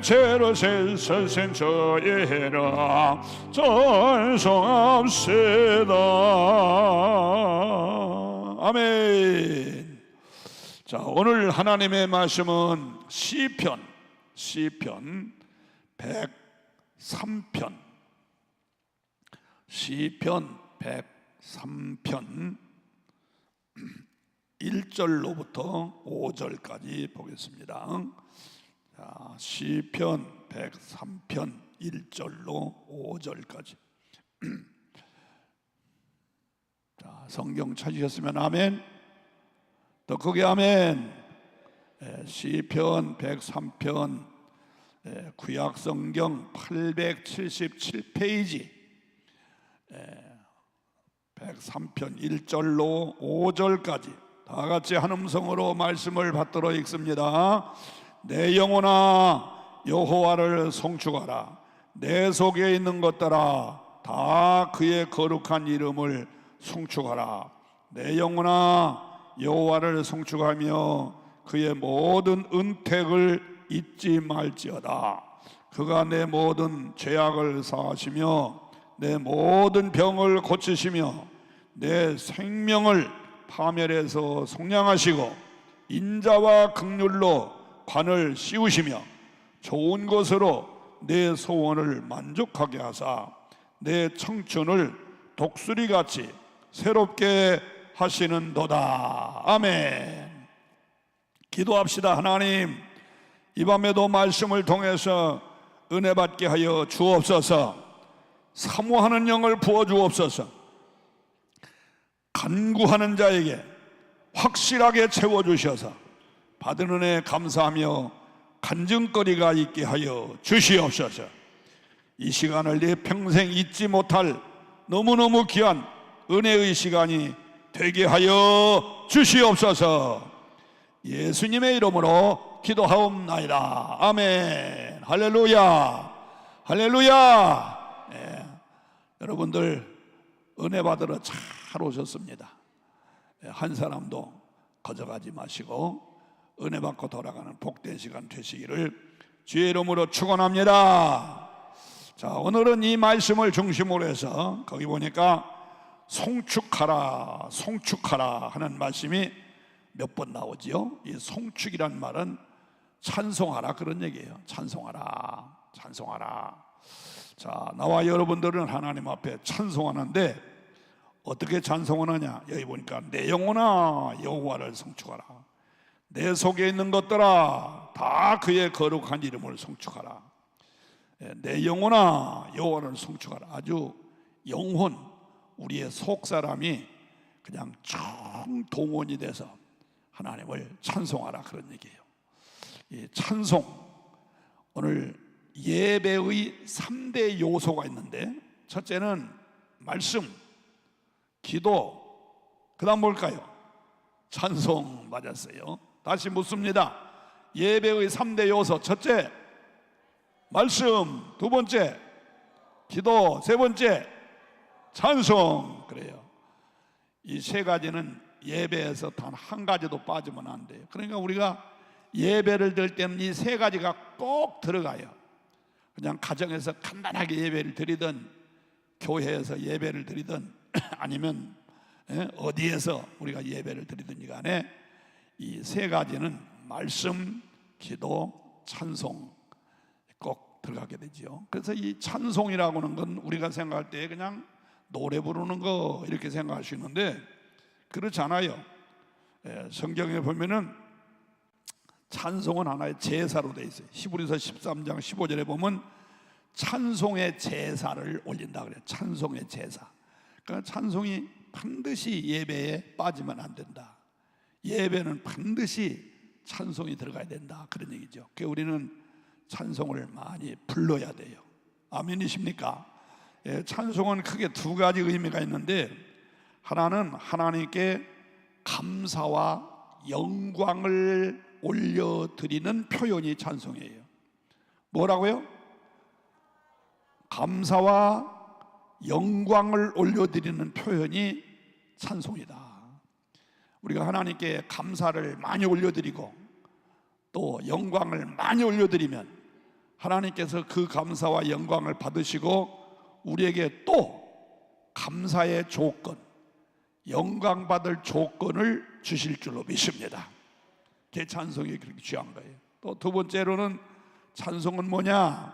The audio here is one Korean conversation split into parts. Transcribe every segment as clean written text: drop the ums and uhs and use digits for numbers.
죄로 셀서신 저의 이름 찬송합시다. 아멘. 자, 오늘 하나님의 말씀은 시편 103편, 시편 103편 1절로부터 5절까지 보겠습니다. 자, 시편 103편 1절로 5절까지. 자, 성경 찾으셨으면 아멘. 더 크게 아멘. 시편 103편 구약 성경 877페이지 103편 1절로 5절까지 다 같이 한 음성으로 말씀을 받들어 읽습니다. 내 영혼아 여호와를 송축하라. 내 속에 있는 것들아 다 그의 거룩한 이름을 송축하라. 내 영혼아 여호와를 송축하며 그의 모든 은택을 잊지 말지어다. 그가 내 모든 죄악을 사하시며 내 모든 병을 고치시며 내 생명을 파멸해서 속량하시고 인자와 긍휼로 관을 씌우시며 좋은 것으로 내 소원을 만족하게 하사 내 청춘을 독수리같이 새롭게 하시는도다. 아멘. 기도합시다. 하나님, 이 밤에도 말씀을 통해서 은혜 받게 하여 주옵소서. 사모하는 영을 부어주옵소서. 간구하는 자에게 확실하게 채워주셔서 받은 은혜 감사하며 간증거리가 있게 하여 주시옵소서. 이 시간을 내 평생 잊지 못할 너무너무 귀한 은혜의 시간이 되게 하여 주시옵소서. 예수님의 이름으로 기도하옵나이다. 아멘. 할렐루야. 할렐루야. 여러분들 은혜 받으러 잘 오셨습니다. 한 사람도 거저가지 마시고 은혜 받고 돌아가는 복된 시간 되시기를 주의 이름으로 축원합니다. 자, 오늘은 이 말씀을 중심으로 해서 거기 보니까 송축하라 송축하라 하는 말씀이 몇 번 나오지요. 이 송축이란 말은 찬송하라 그런 얘기예요. 찬송하라 찬송하라. 자, 나와 여러분들은 하나님 앞에 찬송하는데 어떻게 찬송하느냐. 여기 보니까 내 영혼아 여호와를 송축하라. 내 속에 있는 것들아 다 그의 거룩한 이름을 송축하라. 내 영혼아 여호와를 송축하라. 아주 영혼, 우리의 속 사람이 그냥 총동원이 돼서 하나님을 찬송하라 그런 얘기예요. 이 찬송, 오늘 예배의 3대 요소가 있는데 첫째는 말씀, 기도, 그 다음 뭘까요? 찬송. 맞았어요. 다시 묻습니다. 예배의 3대 요소, 첫째 말씀, 두 번째 기도, 세 번째 찬송. 그래요. 이 세 가지는 예배에서 단 한 가지도 빠지면 안 돼요. 그러니까 우리가 예배를 드릴 때는 이 세 가지가 꼭 들어가요. 그냥 가정에서 간단하게 예배를 드리든 교회에서 예배를 드리든 아니면 어디에서 우리가 예배를 드리든지 간에 이 세 가지는 말씀, 기도, 찬송 꼭 들어가게 되죠. 그래서 이 찬송이라고 하는 건 우리가 생각할 때 그냥 노래 부르는 거 이렇게 생각할 수 있는데 그렇지 않아요. 성경에 보면은 찬송은 하나의 제사로 되어 있어요. 히브리서 13장 15절에 보면 찬송의 제사를 올린다 그래요. 찬송의 제사. 그러니까 찬송이 반드시 예배에 빠지면 안 된다. 예배는 반드시 찬송이 들어가야 된다 그런 얘기죠. 그래서 우리는 찬송을 많이 불러야 돼요. 아멘이십니까? 찬송은 크게 두 가지 의미가 있는데 하나는 하나님께 감사와 영광을 올려드리는 표현이 찬송이에요. 뭐라고요? 감사와 영광을 올려드리는 표현이 찬송이다. 우리가 하나님께 감사를 많이 올려드리고 또 영광을 많이 올려드리면 하나님께서 그 감사와 영광을 받으시고 우리에게 또 감사의 조건, 영광 받을 조건을 주실 줄로 믿습니다. 그게 찬송이 그렇게 귀한 거예요. 또 두 번째로는 찬송은 뭐냐?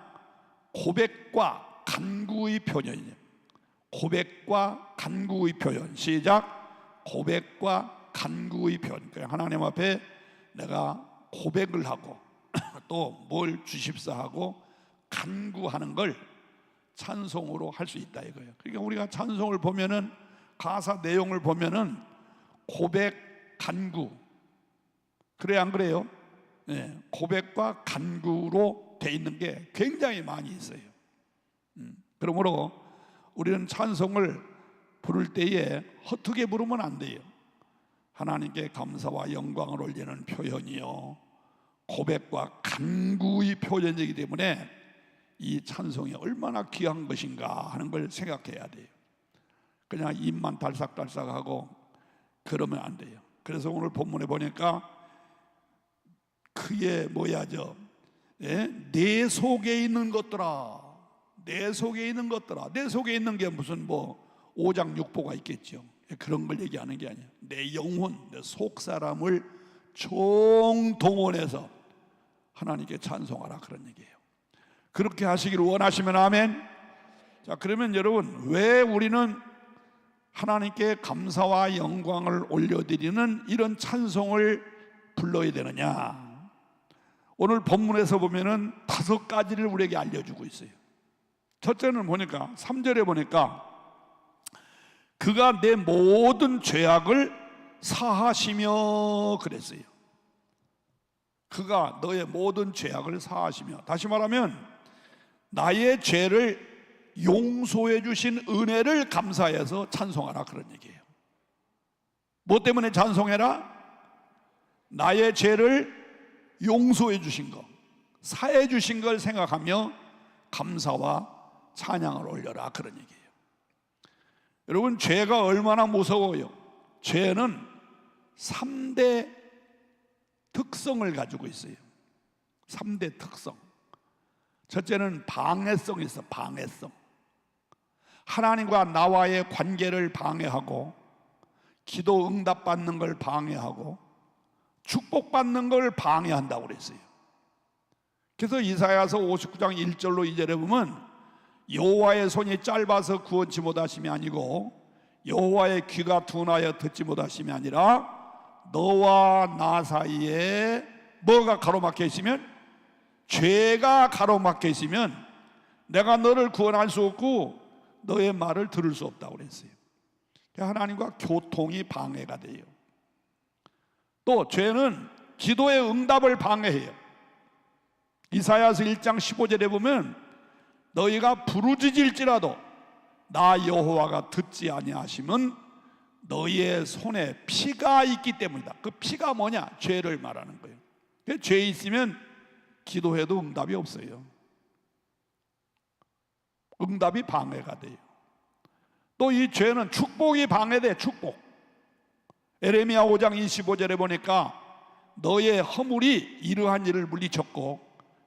고백과 간구의 표현이에요. 고백과 간구의 표현. 시작. 고백과 간구의 표현. 하나님 앞에 내가 고백을 하고 또 뭘 주십사 하고 간구하는 걸 찬송으로 할 수 있다 이거예요. 그러니까 우리가 찬송을 보면은 가사 내용을 보면은 고백, 간구, 그래야 안 그래요? 네, 고백과 간구로 돼 있는 게 굉장히 많이 있어요. 그러므로 우리는 찬송을 부를 때에 헛되게 부르면 안 돼요. 하나님께 감사와 영광을 올리는 표현이요, 고백과 간구의 표현이기 때문에 이 찬송이 얼마나 귀한 것인가 하는 걸 생각해야 돼요. 그냥 입만 달싹달싹하고 그러면 안 돼요. 그래서 오늘 본문에 보니까 그의 내 속에 있는 것들아, 내 속에 있는 것들아. 내 속에 있는 게 무슨 오장육부가 있겠죠. 그런 걸 얘기하는 게 아니에요. 내 영혼, 내 속사람을 총동원해서 하나님께 찬송하라, 그런 얘기예요. 그렇게 하시기를 원하시면 아멘. 자, 그러면 여러분, 왜 우리는 하나님께 감사와 영광을 올려드리는 이런 찬송을 불러야 되느냐? 오늘 본문에서 보면은 5가지를 우리에게 알려주고 있어요. 첫째는 보니까 3절에 보니까 그가 내 모든 죄악을 사하시며 그랬어요. 그가 너의 모든 죄악을 사하시며, 다시 말하면 나의 죄를 용서해 주신 은혜를 감사해서 찬송하라, 그런 얘기예요. 뭐 때문에 찬송해라? 나의 죄를 용서해 주신 것, 사해 주신 걸 생각하며 감사와 찬양을 올려라, 그런 얘기예요. 여러분, 죄가 얼마나 무서워요. 죄는 3대 특성을 가지고 있어요. 3대 특성. 첫째는 방해성이 있어. 방해성. 하나님과 나와의 관계를 방해하고, 기도 응답받는 걸 방해하고, 축복받는 걸 방해한다고 그랬어요. 그래서 이사야서 59장 1절로 2절에 보면 여호와의 손이 짧아서 구원치 못하심이 아니고 여호와의 귀가 둔하여 듣지 못하심이 아니라 너와 나 사이에 뭐가 가로막혀 있으면, 죄가 가로막혀 있으면 내가 너를 구원할 수 없고 너의 말을 들을 수 없다고 그랬어요. 하나님과 교통이 방해가 돼요. 또 죄는 기도의 응답을 방해해요. 이사야서 1장 15절에 보면 너희가 부르짖을지라도 나 여호와가 듣지 아니하시면 너희의 손에 피가 있기 때문이다. 그 피가 뭐냐? 죄를 말하는 거예요. 죄 있으면 기도해도 응답이 없어요. 응답이 방해가 돼요. 또 이 죄는 축복이 방해돼. 축복. 에레미야 5장 25절에 보니까 너의 허물이 이러한 일을 물리쳤고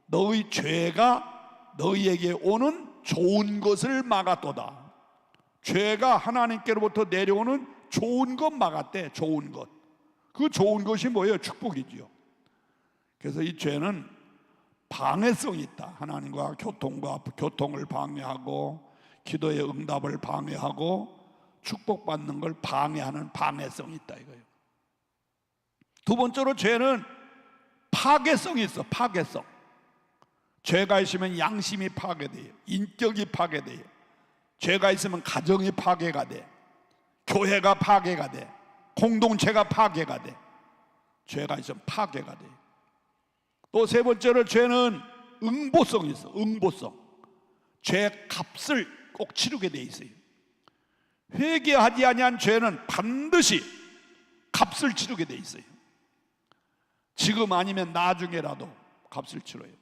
너의 죄가 너희에게 오는 좋은 것을 막았도다. 죄가 하나님께로부터 내려오는 좋은 것 막았대. 좋은 것. 그 좋은 것이 뭐예요? 축복이지요. 그래서 이 죄는 방해성이 있다. 하나님과 교통을 방해하고 기도의 응답을 방해하고 축복받는 걸 방해하는 방해성이 있다 이거예요. 두 번째로 죄는 파괴성이 있어. 파괴성. 죄가 있으면 양심이 파괴돼요. 인격이 파괴돼요. 죄가 있으면 가정이 파괴가 돼. 교회가 파괴가 돼. 공동체가 파괴가 돼. 죄가 있으면 파괴가 돼. 또 세 번째로 죄는 응보성이 있어. 응보성. 죄 값을 꼭 치르게 돼 있어요. 회개하지 아니한 죄는 반드시 값을 치르게 돼 있어요. 지금 아니면 나중에라도 값을 치러요.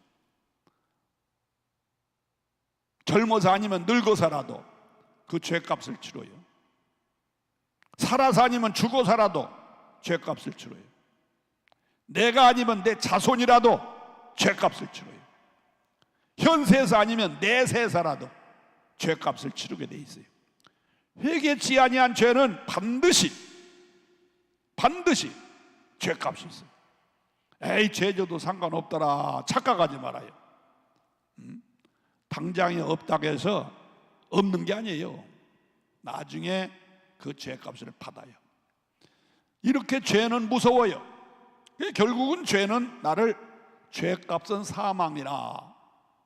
젊어서 아니면 늙어서라도 그 죄값을 치러요. 살아서 아니면 죽어서라도 죄값을 치러요. 내가 아니면 내 자손이라도 죄값을 치러요. 현세에서 아니면 내세에서라도 죄값을 치르게 돼 있어요. 회개치 아니한 죄는 반드시 죄값이 있어요. 에이, 죄져도 상관없더라 착각하지 말아요. 당장에 없다고 해서 없는 게 아니에요. 나중에 그 죄값을 받아요. 이렇게 죄는 무서워요. 결국은 죄는 나를, 죄값은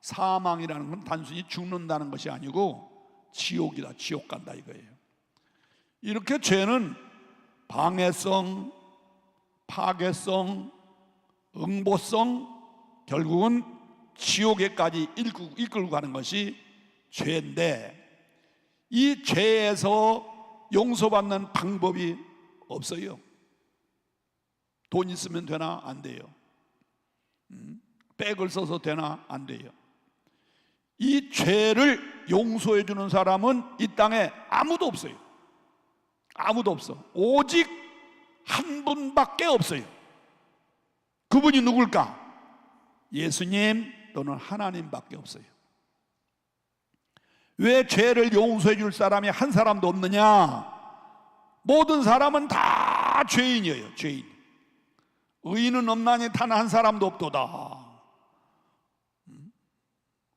사망이라는 건 단순히 죽는다는 것이 아니고 지옥이다, 지옥 간다 이거예요. 이렇게 죄는 방해성, 파괴성, 응보성, 결국은 지옥에까지 이끌고 가는 것이 죄인데, 이 죄에서 용서받는 방법이 없어요. 돈 있으면 되나? 안 돼요. 백을 써서 되나? 안 돼요. 이 죄를 용서해 주는 사람은 이 땅에 아무도 없어요. 아무도 없어. 오직 한 분밖에 없어요. 그분이 누굴까? 예수님 또는 하나님밖에 없어요. 왜 죄를 용서해 줄 사람이 한 사람도 없느냐? 모든 사람은 다 죄인이에요. 죄인. 의인은 없나니 단 한 사람도 없도다.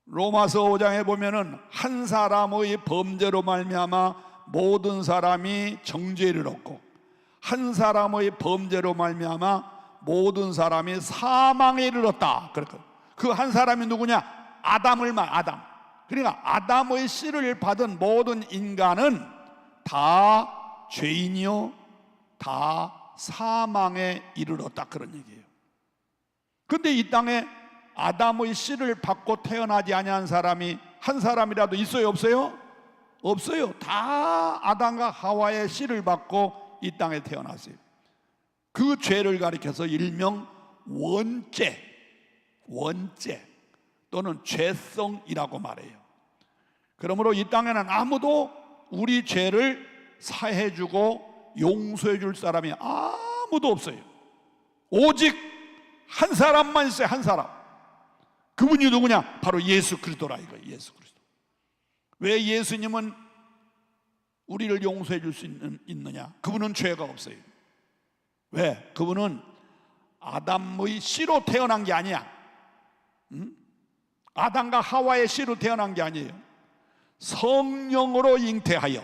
로마서 5장에 보면은 한 사람의 범죄로 말미암아 모든 사람이 정죄를 얻고, 한 사람의 범죄로 말미암아 모든 사람이 사망에 이르렀다. 그 한 사람이 누구냐? 아담. 그러니까 아담의 씨를 받은 모든 인간은 다 죄인이요, 다 사망에 이르렀다, 그런 얘기예요. 근데 이 땅에 아담의 씨를 받고 태어나지 아니한 사람이 한 사람이라도 있어요, 없어요? 없어요. 다 아담과 하와의 씨를 받고 이 땅에 태어났어요. 그 죄를 가리켜서 일명 원죄 또는 죄성이라고 말해요. 그러므로 이 땅에는 아무도 우리 죄를 사해주고 용서해줄 사람이 아무도 없어요. 오직 한 사람만 있어요. 한 사람. 그분이 누구냐? 바로 예수 그리스도라 이거예요. 예수 그리스도. 왜 예수님은 우리를 용서해 줄 수 있느냐? 그분은 죄가 없어요. 왜? 그분은 아담의 씨로 태어난 게 아니야. 아담과 하와의 씨로 태어난 게 아니에요. 성령으로 잉태하여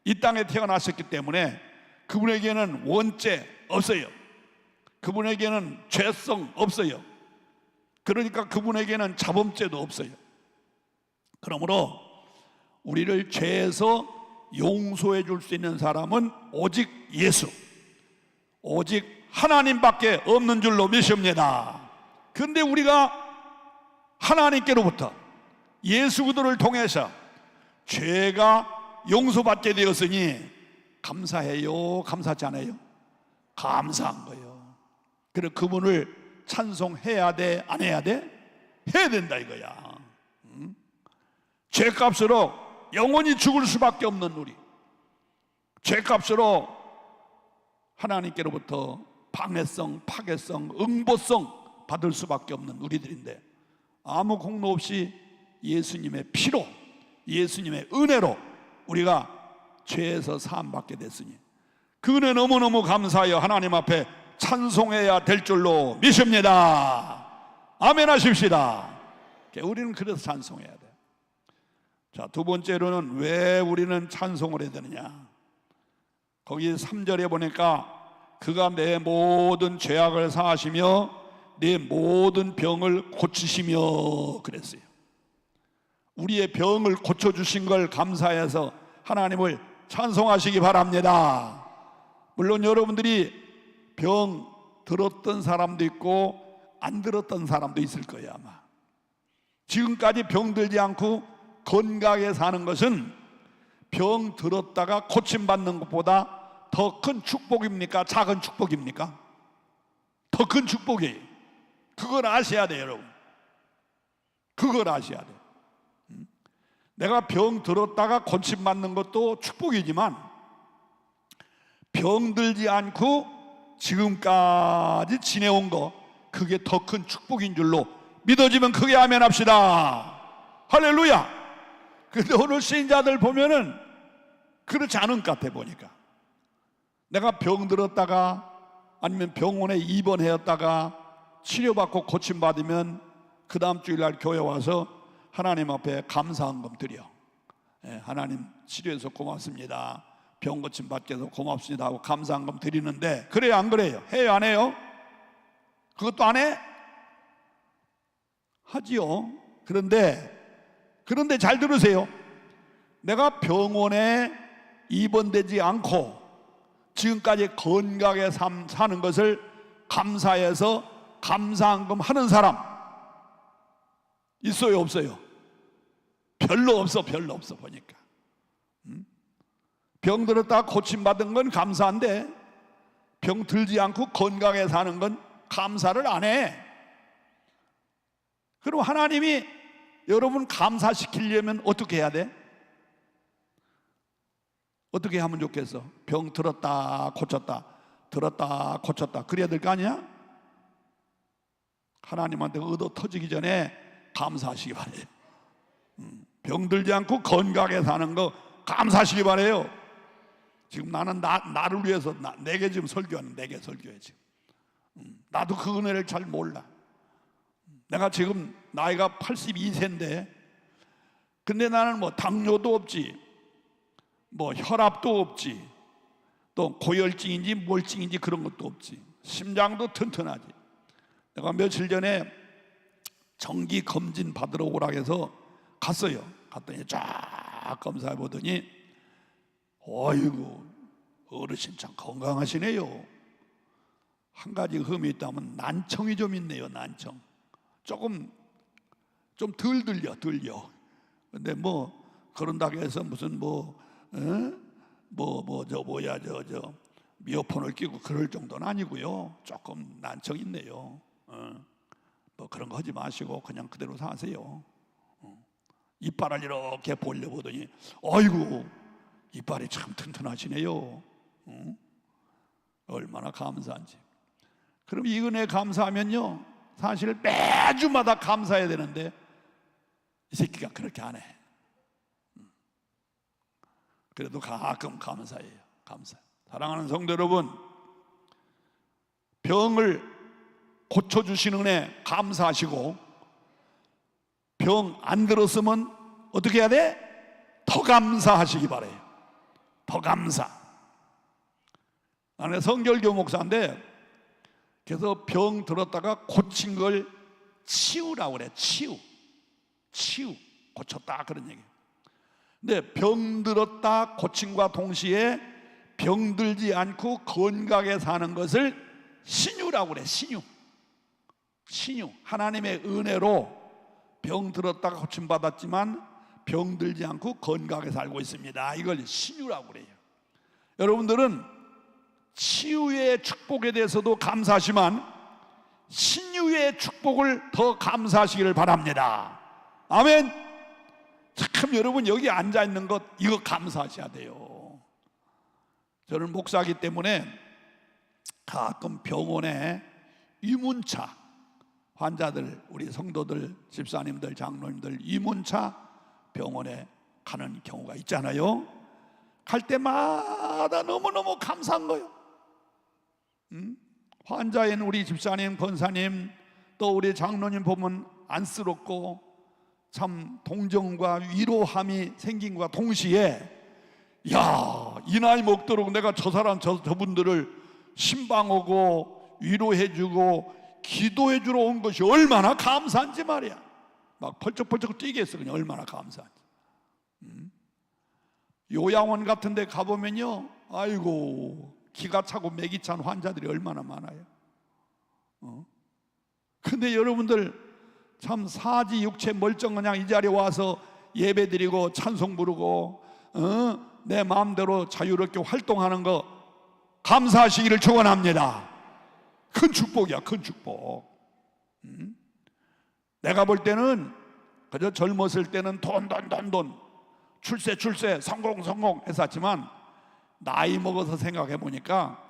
이 땅에 태어나셨기 때문에 그분에게는 원죄 없어요. 그분에게는 죄성 없어요. 그러니까 그분에게는 자범죄도 없어요. 그러므로 우리를 죄에서 용서해 줄 수 있는 사람은 오직 예수, 오직 하나님밖에 없는 줄로 믿습니다. 그런데 우리가 하나님께로부터 예수 그리스도를 통해서 죄가 용서받게 되었으니 감사해요, 감사하지 않아요? 감사한 거예요. 그래, 그분을 찬송해야 돼, 안 해야 돼? 해야 된다 이거야. 죄값으로 영원히 죽을 수밖에 없는 우리, 죄값으로 하나님께로부터 방해성, 파괴성, 응보성 받을 수밖에 없는 우리들인데, 아무 공로 없이 예수님의 피로, 예수님의 은혜로 우리가 죄에서 사함받게 됐으니 그 은혜 너무너무 감사하여 하나님 앞에 찬송해야 될 줄로 믿습니다. 아멘 하십시다. 우리는 그래서 찬송해야 돼. 자, 두 번째로는 왜 우리는 찬송을 해야 되느냐? 거기 3절에 보니까 그가 내 모든 죄악을 사하시며 내 모든 병을 고치시며 그랬어요. 우리의 병을 고쳐주신 걸 감사해서 하나님을 찬송하시기 바랍니다. 물론 여러분들이 병 들었던 사람도 있고 안 들었던 사람도 있을 거예요. 아마 지금까지 병 들지 않고 건강하게 사는 것은 병 들었다가 고침받는 것보다 더 큰 축복입니까? 작은 축복입니까? 더 큰 축복이에요. 그걸 아셔야 돼요, 여러분. 그걸 아셔야 돼요. 내가 병 들었다가 고침받는 것도 축복이지만 병 들지 않고 지금까지 지내온 거, 그게 더 큰 축복인 줄로 믿어지면 크게 아멘 합시다. 할렐루야. 근데 오늘 신자들 보면은 그렇지 않은 것 같아. 보니까 내가 병들었다가 아니면 병원에 입원하였다가 치료받고 고침받으면 그 다음 주일날 교회 와서 하나님 앞에 감사헌금 드려. 하나님 치료해서 고맙습니다, 병 고침 받게 해서 고맙습니다 하고 감사헌금 드리는데, 그래요 안 그래요? 해요 안 해요? 그것도 안 해? 하지요. 그런데 잘 들으세요. 내가 병원에 입원되지 않고 지금까지 건강하게 사는 것을 감사해서 감사헌금 하는 사람 있어요 없어요? 별로 없어 보니까. 병 들었다 고침받은 건 감사한데 병 들지 않고 건강하게 사는 건 감사를 안 해. 그럼 하나님이 여러분 감사시키려면 어떻게 해야 돼? 어떻게 하면 좋겠어? 병 들었다 고쳤다 들었다 고쳤다 그래야 될 거 아니야? 하나님한테 얻어 터지기 전에 감사하시기 바래요. 병들지 않고 건강하게 사는 거 감사하시기 바래요. 지금 나는 나를 위해서 내게 지금 설교하는, 내게 설교해 지금. 나도 그 은혜를 잘 몰라. 내가 지금 나이가 82세인데 근데 나는 뭐 당뇨도 없지, 뭐 혈압도 없지, 또 고혈증인지 뭘증인지 그런 것도 없지, 심장도 튼튼하지. 내가 며칠 전에 정기 검진 받으러 오라고 해서 갔어요. 갔더니 쫙 검사해 보더니 어이구 어르신 참 건강하시네요. 한 가지 흠이 있다면 난청이 좀 있네요. 난청 조금 좀 덜 들려. 근데 뭐 그런다고 해서 무슨 저 미어폰을 끼고 그럴 정도는 아니고요. 조금 난청 있네요. 뭐 그런 거 하지 마시고 그냥 그대로 사세요. 이빨을 이렇게 벌려보더니 어이구 이빨이 참 튼튼하시네요. 얼마나 감사한지. 그럼 이 은혜 감사하면요 사실 매주마다 감사해야 되는데 이 새끼가 그렇게 안 해. 그래도 가끔 감사해요. 감사. 사랑하는 성도 여러분, 병을 고쳐주시는 은혜 감사하시고, 병 안 들었으면 어떻게 해야 돼? 더 감사하시기 바래요. 더 감사. 나는 성결교 목사인데 그래서 병 들었다가 고친 걸 치유라고 그래. 치유 고쳤다 그런 얘기예요. 근데 병 들었다 고침과 동시에 병들지 않고 건강하게 사는 것을 신유라고 그래. 신유. 하나님의 은혜로 병 들었다가 고침받았지만 병들지 않고 건강하게 살고 있습니다. 이걸 신유라고 그래요. 여러분들은 치유의 축복에 대해서도 감사하지만 신유의 축복을 더 감사하시기를 바랍니다. 아멘. 참 여러분 여기 앉아있는 것 이거 감사하셔야 돼요. 저는 목사이기 때문에 가끔 병원에 유문차 환자들, 우리 성도들, 집사님들, 장로님들 유문차 병원에 가는 경우가 있잖아요. 갈 때마다 너무너무 감사한 거예요. 환자인 우리 집사님, 권사님, 또 우리 장로님 보면 안쓰럽고 참 동정과 위로함이 생긴과 동시에 야, 이 나이 먹도록 내가 저 사람 저분들을 신방하고 위로해주고 기도해주러 온 것이 얼마나 감사한지 말이야. 막 펄쩍펄쩍 뛰겠어. 그냥 얼마나 감사한지. 요양원 같은 데 가보면요 아이고 기가 차고 맥이 찬 환자들이 얼마나 많아요. 근데 여러분들 참 사지 육체 멀쩡 그냥 이 자리에 와서 예배 드리고 찬송 부르고 내 마음대로 자유롭게 활동하는 거 감사하시기를 축원합니다. 큰 축복이야. 큰 축복. 내가 볼 때는 그저 젊었을 때는 돈 출세 성공 했었지만 나이 먹어서 생각해 보니까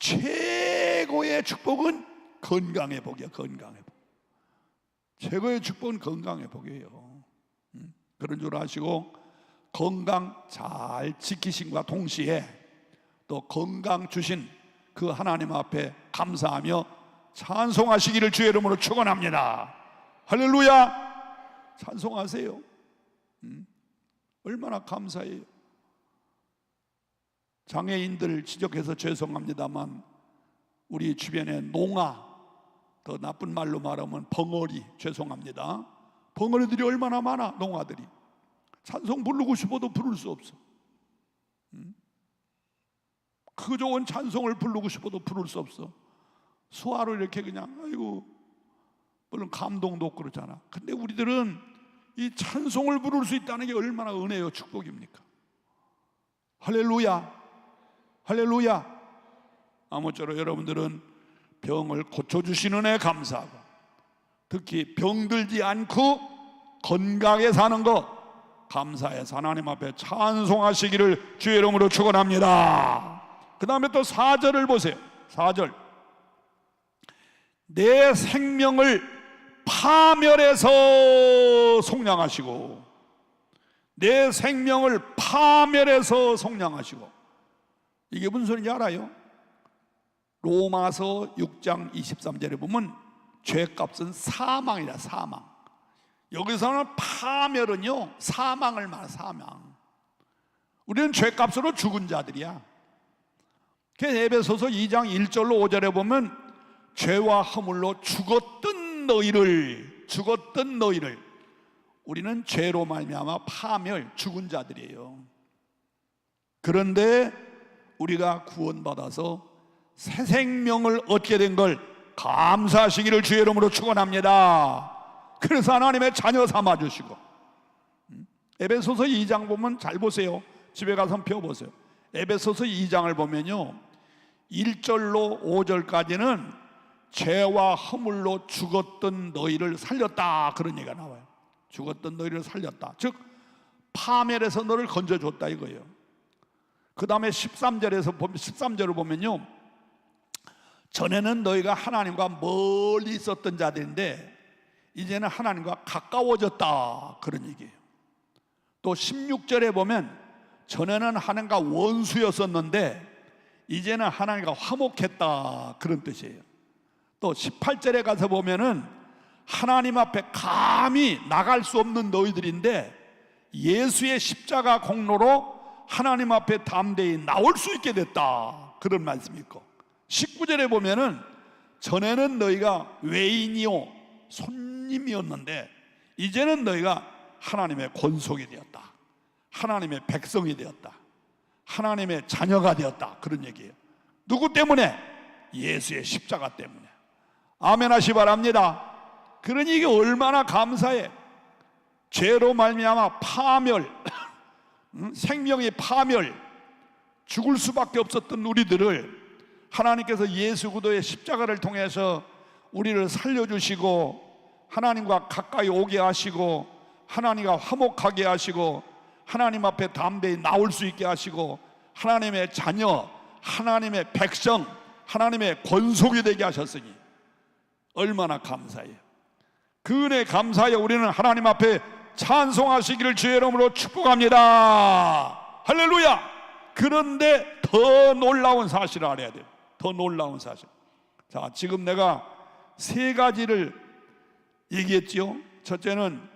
최고의 축복은 건강의 복이야. 건강의 복. 최고의 축복은 건강의 복이에요. 그런 줄 아시고 건강 잘 지키심과 동시에 또 건강 주신 그 하나님 앞에 감사하며 찬송하시기를 주의 이름으로 축원합니다. 할렐루야! 찬송하세요. 얼마나 감사해요. 장애인들 지적해서 죄송합니다만 우리 주변에 농아, 더 나쁜 말로 말하면 벙어리, 죄송합니다. 벙어리들이 얼마나 많아. 농아들이 찬송 부르고 싶어도 부를 수 없어. 그 좋은 찬송을 부르고 싶어도 부를 수 없어. 수화로 이렇게 그냥 아이고, 물론 감동도 없고 그러잖아. 근데 우리들은 이 찬송을 부를 수 있다는 게 얼마나 은혜요, 축복입니까? 할렐루야, 할렐루야. 아무쪼록 여러분들은 병을 고쳐주시는 애 감사하고, 특히 병들지 않고 건강하게 사는 거 감사해서 하나님 앞에 찬송하시기를 주의 이름으로 축원합니다. 그 다음에 또 4절을 보세요. 4절, 내 생명을 파멸해서 속량하시고, 내 생명을 파멸해서 속량하시고. 이게 무슨 소리인지 알아요? 로마서 6장 23절에 보면 죄값은 사망이라. 사망. 여기서는 파멸은요 사망을 말해. 사망. 우리는 죄값으로 죽은 자들이야. 에베소서 2장 1절로 5절에 보면 죄와 허물로 죽었던 너희를, 우리는 죄로 말미암아 파멸, 죽은 자들이에요. 그런데 우리가 구원받아서 새 생명을 얻게 된 걸 감사하시기를 주의 이름으로 축원합니다. 그래서 하나님의 자녀 삼아주시고. 에베소서 2장 보면 잘 보세요. 집에 가서 펴보세요. 에베소서 2장을 보면요 1절로 5절까지는 죄와 허물로 죽었던 너희를 살렸다, 그런 얘기가 나와요. 죽었던 너희를 살렸다, 즉 파멸해서 너를 건져줬다 이거예요. 그 다음에 13절을 보면요 전에는 너희가 하나님과 멀리 있었던 자들인데 이제는 하나님과 가까워졌다, 그런 얘기예요. 또 16절에 보면 전에는 하나님과 원수였었는데 이제는 하나님과 화목했다, 그런 뜻이에요. 또 18절에 가서 보면은 하나님 앞에 감히 나갈 수 없는 너희들인데 예수의 십자가 공로로 하나님 앞에 담대히 나올 수 있게 됐다, 그런 말씀이 있고, 19절에 보면은 전에는 너희가 외인이요 손님이었는데 이제는 너희가 하나님의 권속이 되었다, 하나님의 백성이 되었다, 하나님의 자녀가 되었다, 그런 얘기예요. 누구 때문에? 예수의 십자가 때문에. 아멘 하시 바랍니다. 그러니 이게 얼마나 감사해. 죄로 말미암아 파멸, 생명의 파멸, 죽을 수밖에 없었던 우리들을 하나님께서 예수 그리스도의 십자가를 통해서 우리를 살려주시고 하나님과 가까이 오게 하시고 하나님과 화목하게 하시고 하나님 앞에 담대히 나올 수 있게 하시고 하나님의 자녀, 하나님의 백성, 하나님의 권속이 되게 하셨으니 얼마나 감사해요. 그 은혜 감사하여 우리는 하나님 앞에 찬송하시기를 주의 이름으로 축복합니다. 할렐루야. 그런데 더 놀라운 사실을 알아야 돼요. 더 놀라운 사실. 자, 지금 내가 세 가지를 얘기했지요. 첫째는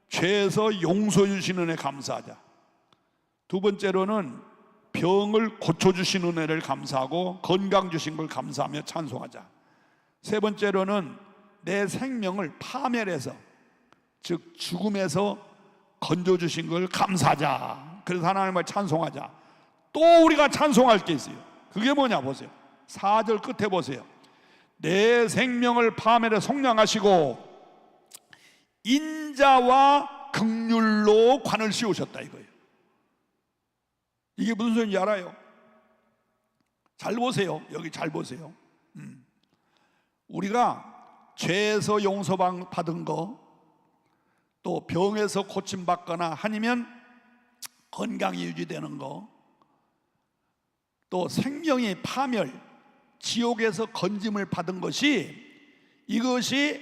죄에서 용서해 주시는 은혜 감사하자. 두 번째로는 병을 고쳐주신 은혜를 감사하고 건강 주신 걸 감사하며 찬송하자. 세 번째로는 내 생명을 파멸해서, 즉 죽음에서 건져주신 걸 감사하자. 그래서 하나님을 찬송하자. 또 우리가 찬송할 게 있어요. 그게 뭐냐 보세요. 4절 끝에 보세요. 내 생명을 파멸해 속량하시고 인자와 긍휼로 관을 씌우셨다 이거예요. 이게 무슨 소리인지 알아요? 잘 보세요. 여기 잘 보세요. 우리가 죄에서 용서받은 거, 또 병에서 고침받거나 아니면 건강이 유지되는 거, 또 생명의 파멸, 지옥에서 건짐을 받은 것이, 이것이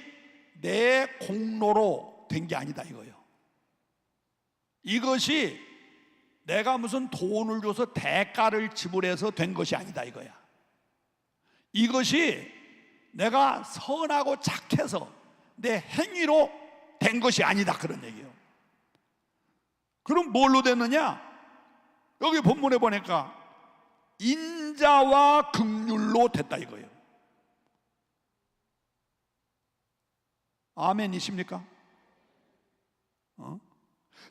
내 공로로 된 게 아니다 이거예요. 이것이 내가 무슨 돈을 줘서 대가를 지불해서 된 것이 아니다 이거야. 이것이 내가 선하고 착해서 내 행위로 된 것이 아니다 그런 얘기예요. 그럼 뭘로 됐느냐? 여기 본문에 보니까 인자와 긍휼로 됐다 이거예요. 아멘이십니까?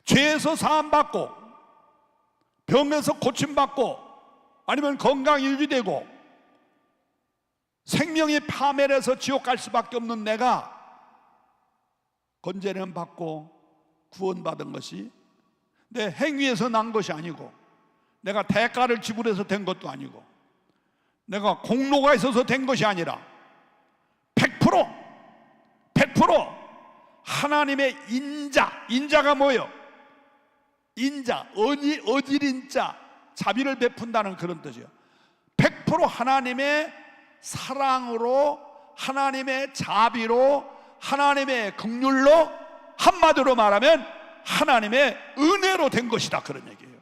죄에서 사함받고 병에서 고침받고 아니면 건강 유지되고 생명이 파멸해서 지옥 갈 수밖에 없는 내가 건재는 받고 구원받은 것이 내 행위에서 난 것이 아니고 내가 대가를 지불해서 된 것도 아니고 내가 공로가 있어서 된 것이 아니라 100% 하나님의 인자가 뭐예요? 인자, 어질인자, 자비를 베푼다는 그런 뜻이에요. 100% 하나님의 사랑으로, 하나님의 자비로, 하나님의 긍휼로, 한마디로 말하면 하나님의 은혜로 된 것이다 그런 얘기예요.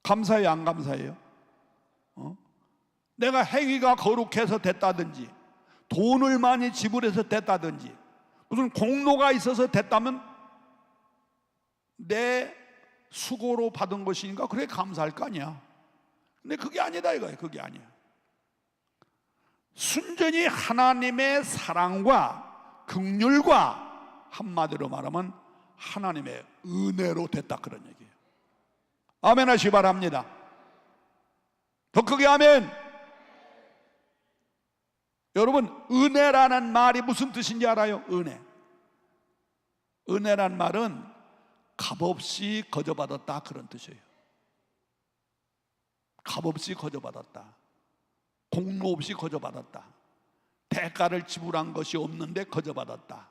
감사해요 안 감사해요? 내가 행위가 거룩해서 됐다든지 돈을 많이 지불해서 됐다든지 무슨 공로가 있어서 됐다면 내 수고로 받은 것이니까 그래 감사할 거 아니야. 근데 그게 아니다 이거예요. 그게 아니야. 순전히 하나님의 사랑과 긍휼과 한마디로 말하면 하나님의 은혜로 됐다 그런 얘기예요. 아멘 하시기 바랍니다. 더 크게 아멘. 여러분 은혜라는 말이 무슨 뜻인지 알아요? 은혜란 말은 값없이 거저받았다 그런 뜻이에요. 값없이 거저받았다, 공로 없이 거저받았다, 대가를 지불한 것이 없는데 거저받았다,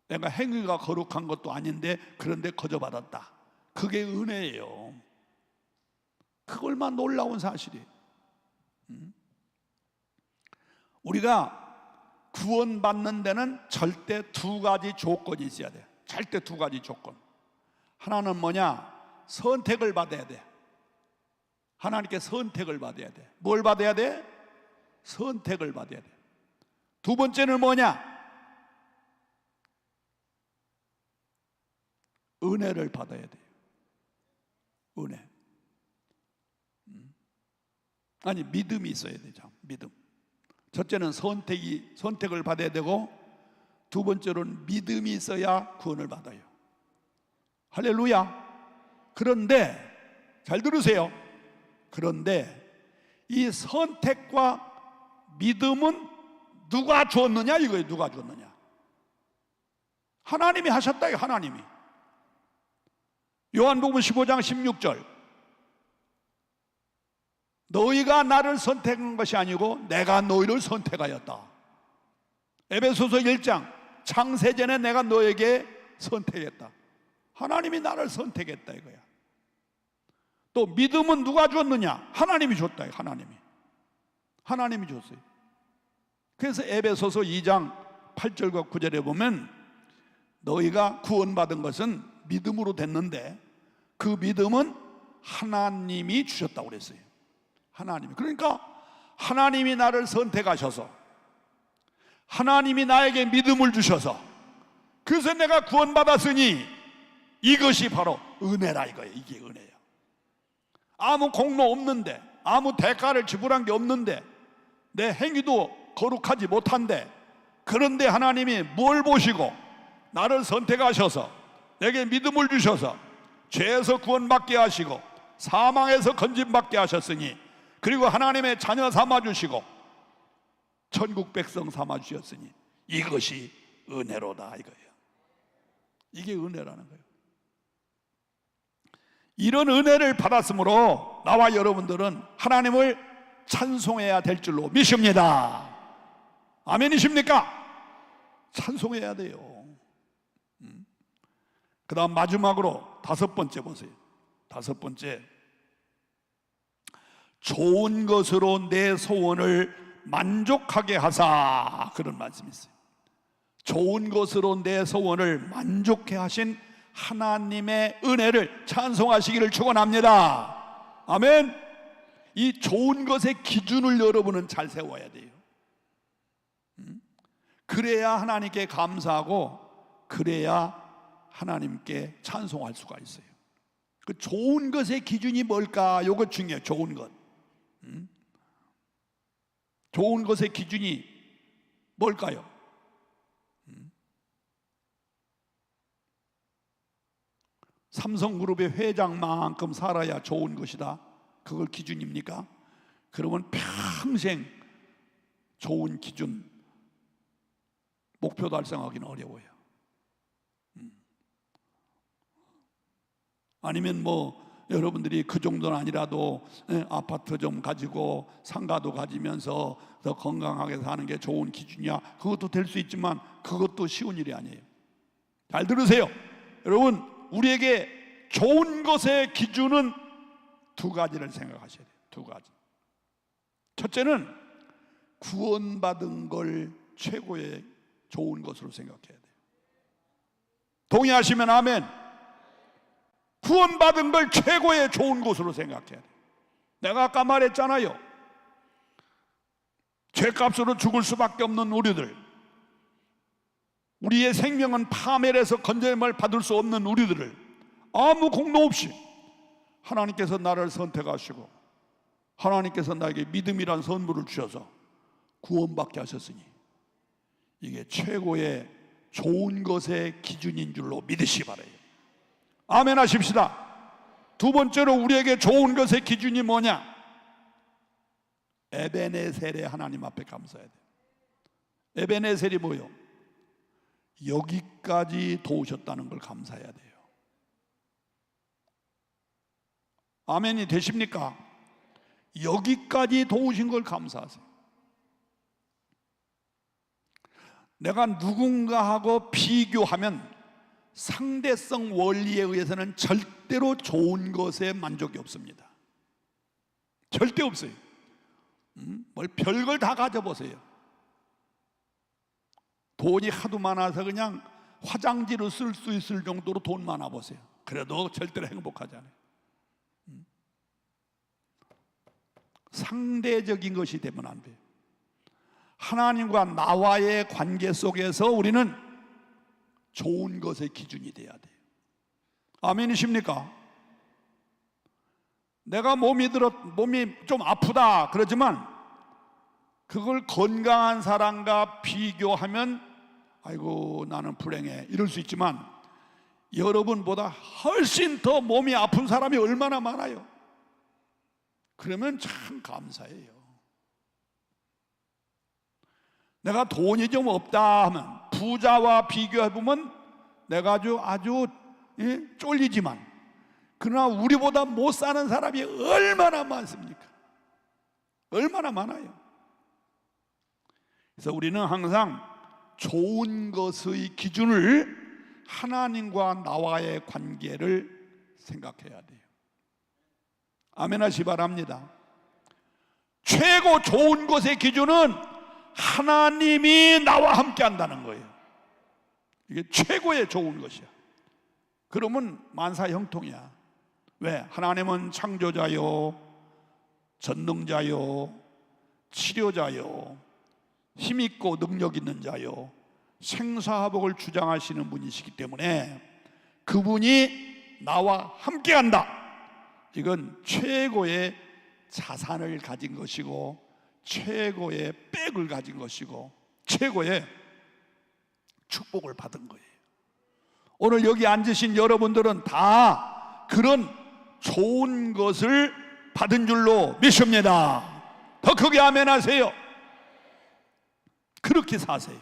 내가 행위가 거룩한 것도 아닌데 그런데 거저받았다. 그게 은혜예요. 그 얼마나 놀라운 사실이에요. 우리가 구원받는 데는 절대 두 가지 조건이 있어야 돼요. 절대 두 가지 조건. 하나는 뭐냐? 선택을 받아야 돼. 하나님께 선택을 받아야 돼. 뭘 받아야 돼? 선택을 받아야 돼. 두 번째는 뭐냐? 은혜를 받아야 돼요. 은혜. 아니 믿음이 있어야 되죠. 믿음. 첫째는 선택을 받아야 되고 두 번째로는 믿음이 있어야 구원을 받아요. 할렐루야. 그런데 잘 들으세요. 그런데 이 선택과 믿음은 누가 줬느냐 이거예요. 누가 줬느냐? 하나님이 하셨다. 하나님이. 요한복음 15장 16절 너희가 나를 선택한 것이 아니고 내가 너희를 선택하였다. 에베소서 1장 창세전에 내가 너에게 선택했다. 하나님이 나를 선택했다 이거야. 또 믿음은 누가 줬느냐? 하나님이 줬다. 하나님이 줬어요. 그래서 에베소서 2장 8절과 9절에 보면 너희가 구원받은 것은 믿음으로 됐는데 그 믿음은 하나님이 주셨다고 그랬어요. 하나님이. 그러니까 하나님이 나를 선택하셔서 하나님이 나에게 믿음을 주셔서 그래서 내가 구원받았으니 이것이 바로 은혜라 이거예요. 이게 은혜예요. 아무 공로 없는데 아무 대가를 지불한 게 없는데 내 행위도 거룩하지 못한데 그런데 하나님이 뭘 보시고 나를 선택하셔서 내게 믿음을 주셔서 죄에서 구원받게 하시고 사망에서 건짐받게 하셨으니 그리고 하나님의 자녀 삼아주시고 천국 백성 삼아주셨으니 이것이 은혜로다 이거예요. 이게 은혜라는 거예요. 이런 은혜를 받았으므로 나와 여러분들은 하나님을 찬송해야 될 줄로 믿습니다. 아멘이십니까? 찬송해야 돼요. 그 다음 마지막으로 다섯 번째 보세요. 다섯 번째, 좋은 것으로 내 소원을 만족하게 하사, 그런 말씀이 있어요. 좋은 것으로 내 소원을 만족해 하신 하나님의 은혜를 찬송하시기를 축원합니다. 아멘. 이 좋은 것의 기준을 여러분은 잘 세워야 돼요. 그래야 하나님께 감사하고, 그래야 하나님께 찬송할 수가 있어요. 그 좋은 것의 기준이 뭘까? 요거 중요해요. 좋은 것. 좋은 것의 기준이 뭘까요? 삼성그룹의 회장만큼 살아야 좋은 것이다, 그걸 기준입니까? 그러면 평생 좋은 기준, 목표 달성하기는 어려워요. 아니면 뭐 여러분들이 그 정도는 아니라도 아파트 좀 가지고 상가도 가지면서 더 건강하게 사는 게 좋은 기준이야, 그것도 될 수 있지만 그것도 쉬운 일이 아니에요. 잘 들으세요. 여러분, 우리에게 좋은 것의 기준은 두 가지를 생각하셔야 돼요. 두 가지. 첫째는 구원받은 걸 최고의 좋은 것으로 생각해야 돼요. 동의하시면 아멘. 구원받은 걸 최고의 좋은 것으로 생각해야 돼요. 내가 아까 말했잖아요. 죄값으로 죽을 수밖에 없는 우리들, 우리의 생명은 파멸해서 건져냄을 받을 수 없는 우리들을 아무 공로 없이 하나님께서 나를 선택하시고 하나님께서 나에게 믿음이란 선물을 주셔서 구원받게 하셨으니 이게 최고의 좋은 것의 기준인 줄로 믿으시 바라요. 아멘 하십시다. 두 번째로 우리에게 좋은 것의 기준이 뭐냐? 에베네셀의 하나님 앞에 감사해야 돼요. 에베네셀이 뭐요? 여기까지 도우셨다는 걸 감사해야 돼요. 아멘이 되십니까? 여기까지 도우신 걸 감사하세요. 내가 누군가하고 비교하면 상대성 원리에 의해서는 절대로 좋은 것에 만족이 없습니다. 절대 없어요. 뭘 별걸 다 가져보세요. 돈이 하도 많아서 그냥 화장지로 쓸 수 있을 정도로 돈 많아 보세요. 그래도 절대로 행복하지 않아요. 상대적인 것이 되면 안 돼요. 하나님과 나와의 관계 속에서 우리는 좋은 것의 기준이 돼야 돼요. 아멘이십니까? 내가 몸이 좀 아프다 그러지만 그걸 건강한 사람과 비교하면 아이고 나는 불행해 이럴 수 있지만 여러분보다 훨씬 더 몸이 아픈 사람이 얼마나 많아요. 그러면 참 감사해요. 내가 돈이 좀 없다 하면 부자와 비교해보면 내가 아주 쫄리지만 그러나 우리보다 못 사는 사람이 얼마나 많습니까? 얼마나 많아요. 그래서 우리는 항상 좋은 것의 기준을 하나님과 나와의 관계를 생각해야 돼요. 아멘 하시 바랍니다. 최고 좋은 것의 기준은 하나님이 나와 함께 한다는 거예요. 이게 최고의 좋은 것이야. 그러면 만사형통이야. 왜? 하나님은 창조자요, 전능자요, 치료자요, 힘있고 능력 있는 자요, 생사화복을 주장하시는 분이시기 때문에 그분이 나와 함께 한다. 이건 최고의 자산을 가진 것이고 최고의 백을 가진 것이고 최고의 축복을 받은 거예요. 오늘 여기 앉으신 여러분들은 다 그런 좋은 것을 받은 줄로 믿습니다. 더 크게 아멘 하세요. 그렇게 사세요.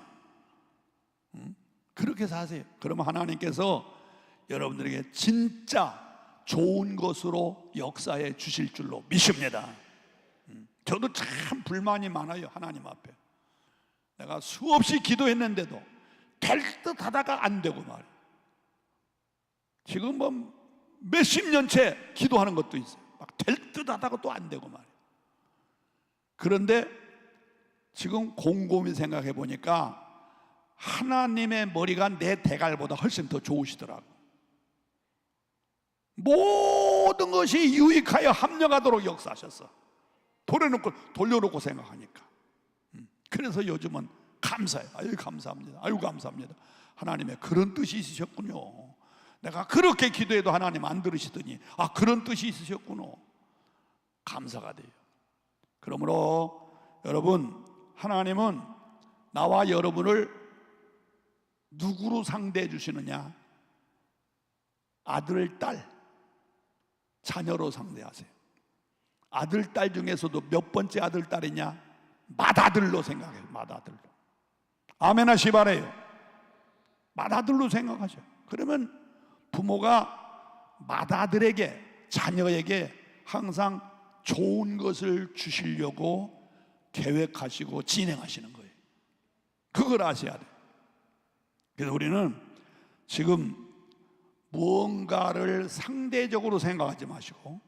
그렇게 사세요. 그러면 하나님께서 여러분들에게 진짜 좋은 것으로 역사해 주실 줄로 믿습니다. 저도 참 불만이 많아요. 하나님 앞에 내가 수없이 기도했는데도 될 듯 하다가 안 되고 말이에요. 지금 뭐 몇십 년째 기도하는 것도 있어요. 막 될 듯 하다가 또 안 되고 말이에요. 그런데 지금 곰곰이 생각해 보니까 하나님의 머리가 내 대갈보다 훨씬 더 좋으시더라고. 모든 것이 유익하여 합력하도록 역사하셨어. 돌려놓고 생각하니까. 그래서 요즘은 감사해요. 아유 감사합니다. 아유 감사합니다. 하나님의 그런 뜻이 있으셨군요. 내가 그렇게 기도해도 하나님 안 들으시더니 아 그런 뜻이 있으셨구나. 감사가 돼요. 그러므로 여러분, 하나님은 나와 여러분을 누구로 상대해 주시느냐? 아들, 딸, 자녀로 상대하세요. 아들, 딸 중에서도 몇 번째 아들, 딸이냐? 맏아들로 생각해요. 맏아들로. 아멘 하시 바래요. 맏아들로 생각하죠. 그러면 부모가 맏아들에게, 자녀에게 항상 좋은 것을 주시려고 계획하시고 진행하시는 거예요. 그걸 아셔야 돼요. 그래서 우리는 지금 무언가를 상대적으로 생각하지 마시고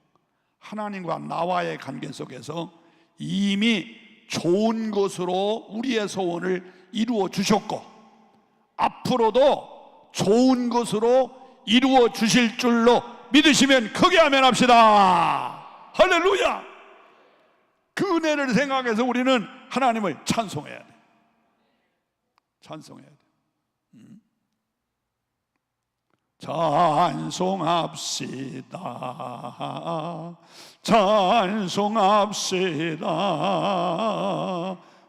하나님과 나와의 관계 속에서 이미 좋은 것으로 우리의 소원을 이루어 주셨고 앞으로도 좋은 것으로 이루어 주실 줄로 믿으시면 크게 아멘 합시다. 할렐루야. 그 은혜를 생각해서 우리는 하나님을 찬송해야 돼. 찬송해야 돼. 찬송합시다. 찬송합시다.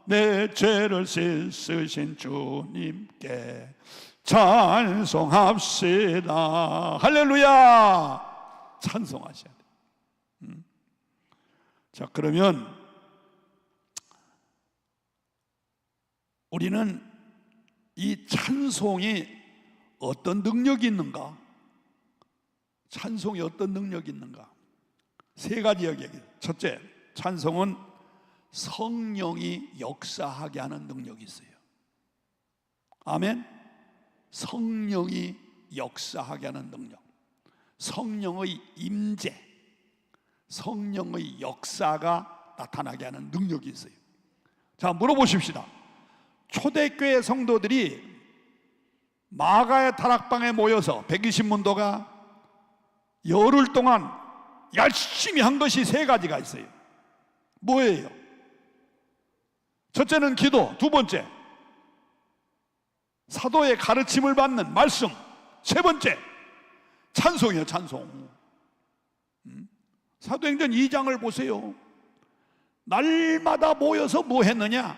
내 죄를 씻으신 주님께 찬송합시다. 할렐루야. 찬송하셔야 돼. 자, 그러면 우리는 이 찬송이 어떤 능력이 있는가? 찬송이 어떤 능력이 있는가? 세 가지 이야기예요. 첫째, 찬송은 성령이 역사하게 하는 능력이 있어요. 아멘. 성령이 역사하게 하는 능력, 성령의 임재, 성령의 역사가 나타나게 하는 능력이 있어요. 자, 물어보십시다. 초대교회 성도들이 마가의 다락방에 모여서 120문도가 열흘 동안 열심히 한 것이 세 가지가 있어요. 뭐예요? 첫째는 기도, 두 번째 사도의 가르침을 받는 말씀, 세 번째 찬송이에요. 찬송. 사도행전 2장을 보세요. 날마다 모여서 뭐 했느냐?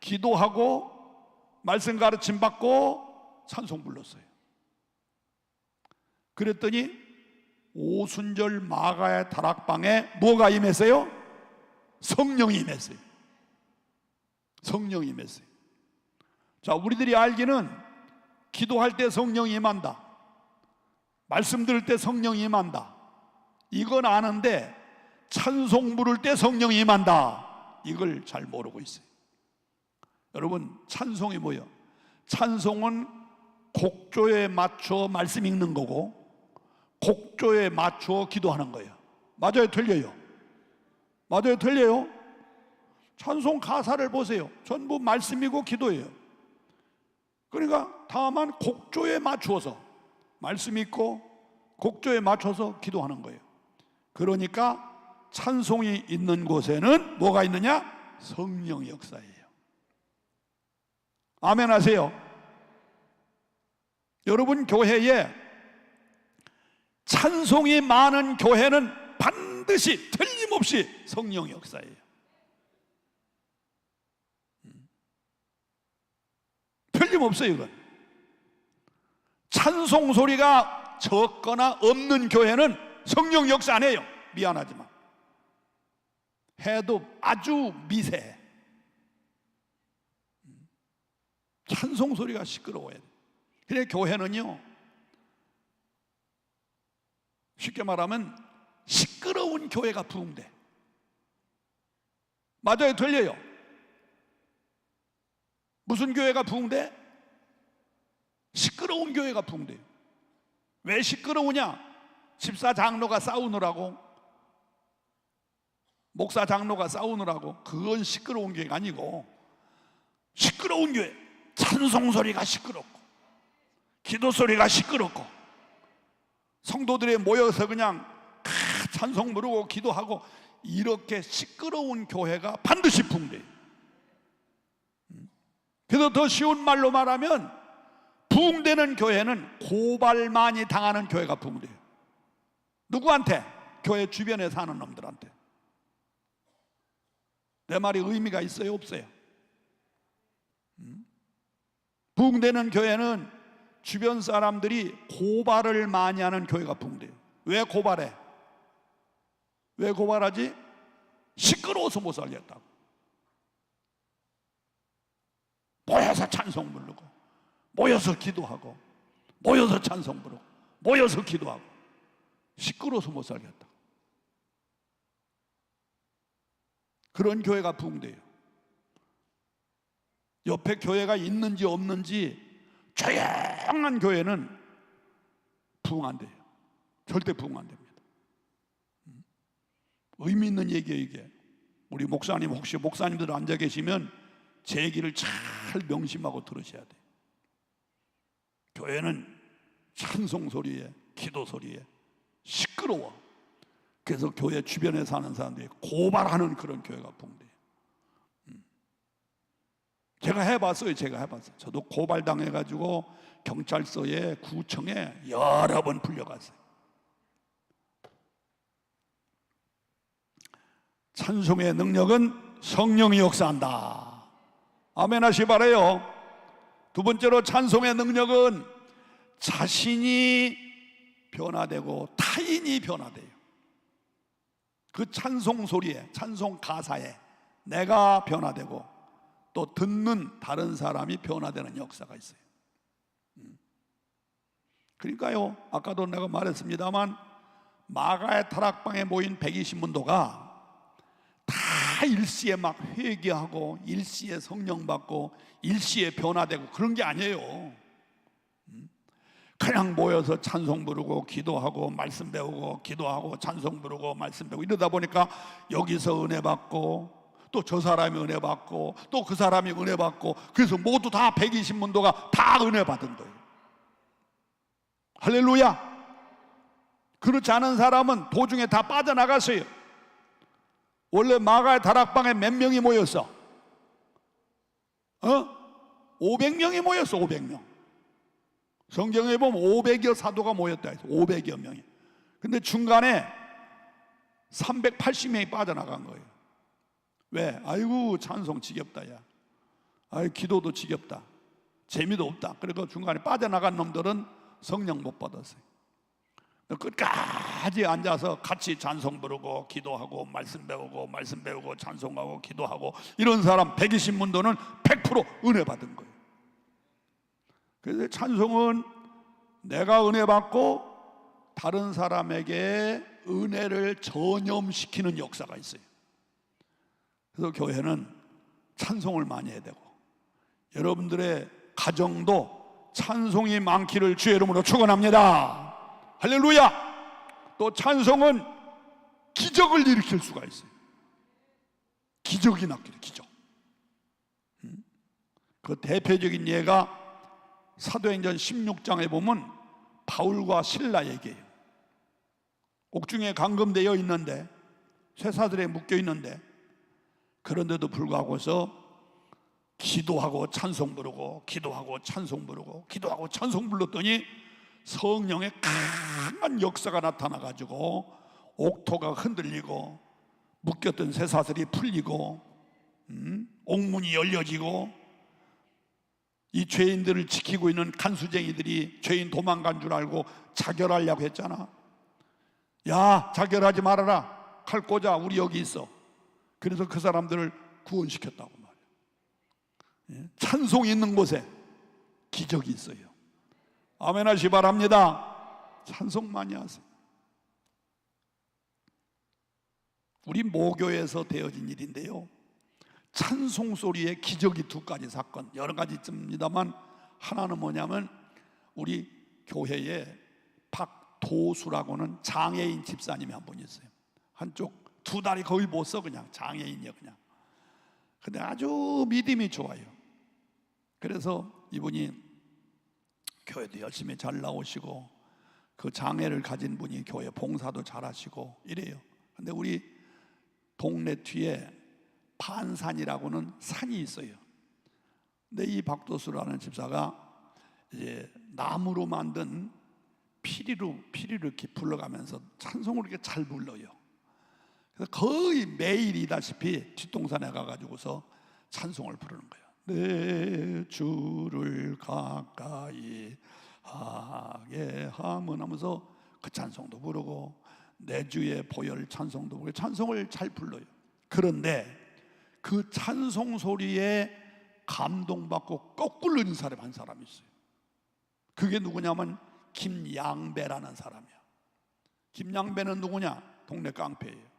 기도하고 말씀 가르침 받고 찬송 불렀어요. 그랬더니 오순절 마가의 다락방에 뭐가 임했어요? 성령이 임했어요. 성령이 임했어요. 자, 우리들이 알기는 기도할 때 성령이 임한다, 말씀 들을 때 성령이 임한다, 이건 아는데 찬송 부를 때 성령이 임한다, 이걸 잘 모르고 있어요. 여러분, 찬송이 뭐예요? 찬송은 곡조에 맞춰 말씀 읽는 거고 곡조에 맞춰 기도하는 거예요. 맞아요? 틀려요? 맞아요? 틀려요? 찬송 가사를 보세요. 전부 말씀이고 기도예요. 그러니까 다만 곡조에 맞추어서 말씀 있고 곡조에 맞춰서 기도하는 거예요. 그러니까 찬송이 있는 곳에는 뭐가 있느냐? 성령의 역사예요. 아멘 하세요. 여러분, 교회에 찬송이 많은 교회는 반드시 틀림없이 성령의 역사예요. 틀림없어요. 이건 찬송 소리가 적거나 없는 교회는 성령 역사 안 해요. 미안하지만 해도 아주 미세. 찬송 소리가 시끄러워야 돼. 그래, 교회는요, 쉽게 말하면 시끄러운 교회가 부흥돼. 맞아요? 틀려요? 무슨 교회가 부흥돼? 시끄러운 교회가 부흥돼요. 왜 시끄러우냐? 집사 장로가 싸우느라고, 목사 장로가 싸우느라고. 그건 시끄러운 교회가 아니고 시끄러운 교회, 찬송 소리가 시끄럽고 기도 소리가 시끄럽고 성도들이 모여서 그냥 찬송 부르고 기도하고 이렇게 시끄러운 교회가 반드시 붕괴해요. 그래서 더 쉬운 말로 말하면 붕괴되는 교회는 고발 많이 당하는 교회가 붕괴돼요. 누구한테? 교회 주변에 사는 놈들한테. 내 말이 의미가 있어요, 없어요? 붕괴되는 교회는 주변 사람들이 고발을 많이 하는 교회가 붕괴돼요. 왜 고발해? 왜 고발하지? 시끄러워서 못 살겠다고. 모여서 찬송 부르고 모여서 기도하고 모여서 찬송 부르고 모여서 기도하고 시끄러워서 못 살겠다. 그런 교회가 붕괴돼요. 옆에 교회가 있는지 없는지 조용한 교회는 부흥 안 돼요. 절대 부흥 안 됩니다. 의미 있는 얘기예요, 이게. 우리 목사님, 혹시 목사님들 앉아 계시면 제 얘기를 잘 명심하고 들으셔야 돼요. 교회는 찬송 소리에, 기도 소리에 시끄러워. 그래서 교회 주변에 사는 사람들이 고발하는 그런 교회가 붕괴돼요. 제가 해봤어요. 저도 고발당해가지고 경찰서에, 구청에 여러 번 불려갔어요. 찬송의 능력은 성령이 역사한다. 아멘 하시 바라요. 두 번째로 찬송의 능력은 자신이 변화되고 타인이 변화돼요. 그 찬송 소리에, 찬송 가사에 내가 변화되고 또 듣는 다른 사람이 변화되는 역사가 있어요. 그러니까요, 아까도 내가 말했습니다만 마가의 다락방에 모인 120문도가 다 일시에 막 회개하고 일시에 성령 받고 일시에 변화되고 그런 게 아니에요. 그냥 모여서 찬송 부르고 기도하고 말씀 배우고 기도하고 찬송 부르고 말씀 배우고 이러다 보니까 여기서 은혜 받고 또 저 사람이 은혜 받고 또 그 사람이 은혜 받고 그래서 모두 다 120문도가 다 은혜 받은 거예요. 할렐루야. 그렇지 않은 사람은 도중에 다 빠져나갔어요. 원래 마가의 다락방에 몇 명이 모였어? 500명이 모였어. 500명. 성경에 보면 500여 사도가 모였다 해서 500여 명이. 근데 중간에 380명이 빠져나간 거예요. 왜? 아이고 찬송 지겹다 야. 아이 기도도 지겹다. 재미도 없다. 그리고 중간에 빠져나간 놈들은 성령 못 받았어요. 끝까지 앉아서 같이 찬송 부르고 기도하고 말씀 배우고 찬송하고 기도하고 이런 사람 120문도는 100% 은혜 받은 거예요. 그래서 찬송은 내가 은혜 받고 다른 사람에게 은혜를 전염시키는 역사가 있어요. 그래서 교회는 찬송을 많이 해야 되고 여러분들의 가정도 찬송이 많기를 주의 이름으로 축원합니다. 할렐루야. 또 찬송은 기적을 일으킬 수가 있어요. 기적이 났기를 기적. 그 대표적인 예가 사도행전 16장에 보면 바울과 실라 얘기예요. 옥중에 감금되어 있는데 쇠사슬에 묶여 있는데 그런데도 불구하고서 기도하고 찬송 부르고 기도하고 찬송 부르고 기도하고 찬송 불렀더니 성령의 강한 역사가 나타나가지고 옥토가 흔들리고 묶였던 쇠사슬이 풀리고 옥문이 열려지고 이 죄인들을 지키고 있는 간수쟁이들이 죄인 도망간 줄 알고 자결하려고 했잖아. 야 자결하지 말아라. 칼 꽂아. 우리 여기 있어. 그래서 그 사람들을 구원시켰다고 말이야. 찬송이 있는 곳에 기적이 있어요. 아멘 하시 바랍니다. 찬송 많이 하세요. 우리 모교에서 되어진 일인데요, 찬송 소리에 기적이 두 가지 사건, 여러 가지 있습니다만 하나는 뭐냐면 우리 교회에 박도수라고는 장애인 집사님이 한 분 있어요. 한쪽 두 다리 거의 못 서. 그냥 장애인이요 그냥. 근데 아주 믿음이 좋아요. 그래서 이분이 교회도 열심히 잘 나오시고 그 장애를 가진 분이 교회 봉사도 잘하시고 이래요. 근데 우리 동네 뒤에 반산이라고는 산이 있어요. 근데 이 박도수라는 집사가 이제 나무로 만든 피리로 이렇게 불러가면서 찬송을 이렇게 잘 불러요. 그래서 거의 매일이다시피 뒷동산에 가가지고서 찬송을 부르는 거예요. 내 주를 가까이 하게 함은 하면서 그 찬송도 부르고 내 주의 보혈 찬송도 부르고 찬송을 잘 불러요. 그런데 그 찬송 소리에 감동받고 거꾸로 있는 사람 한 사람이 있어요. 그게 누구냐면 김양배라는 사람이야. 김양배는 누구냐? 동네 깡패예요.